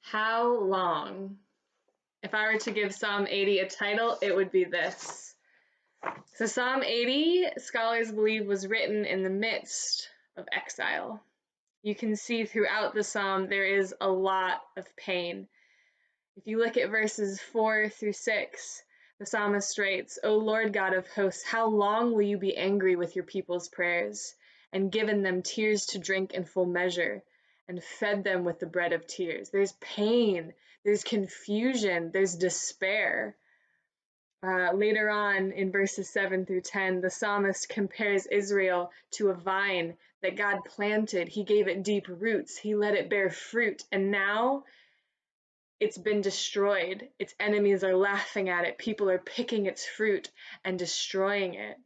How long? If I were to give Psalm 80 a title, it would be this. So Psalm 80, scholars believe, was written in the midst of exile. You can see throughout the psalm there is a lot of pain. If you look at verses 4 through 6, the psalmist writes, O Lord God of hosts, how long will you be angry with your people's prayers, and given them tears to drink in full measure, and fed them with the bread of tears? There's pain, there's confusion, there's despair. Later on in verses 7 through 10, the psalmist compares Israel to a vine that God planted. He gave it deep roots, he let it bear fruit, and now it's been destroyed. Its enemies are laughing at it. People are picking its fruit and destroying it.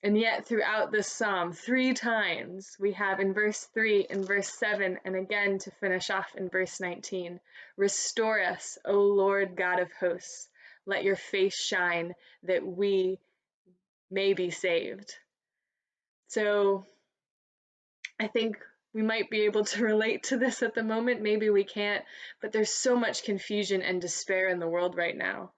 And yet, throughout this psalm, 3 times we have in verse 3, in verse 7, and again to finish off in verse 19, restore us, O Lord God of hosts. Let your face shine that we may be saved. So I think we might be able to relate to this at the moment. Maybe we can't, but there's so much confusion and despair in the world right now.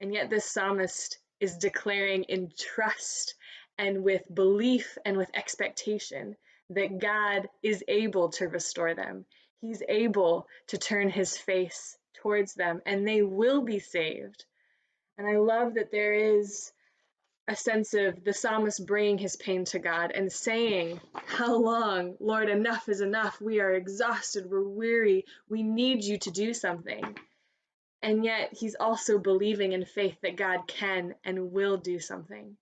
And yet this psalmist is declaring in trust and with belief and with expectation that God is able to restore them. He's able to turn his face towards them, and they will be saved. And I love that there is a sense of the psalmist bringing his pain to God and saying, how long? Lord, enough is enough. We are exhausted. We're weary. We need you to do something. And yet he's also believing in faith that God can and will do something.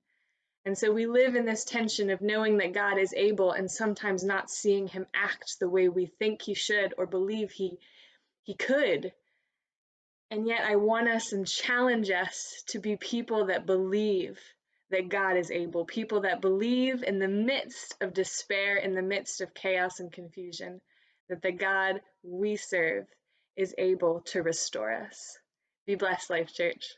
And so we live in this tension of knowing that God is able and sometimes not seeing him act the way we think he should or believe he could. And yet I want us and challenge us to be people that believe that God is able, people that believe in the midst of despair, in the midst of chaos and confusion, that the God we serve is able to restore us. Be blessed, Life Church.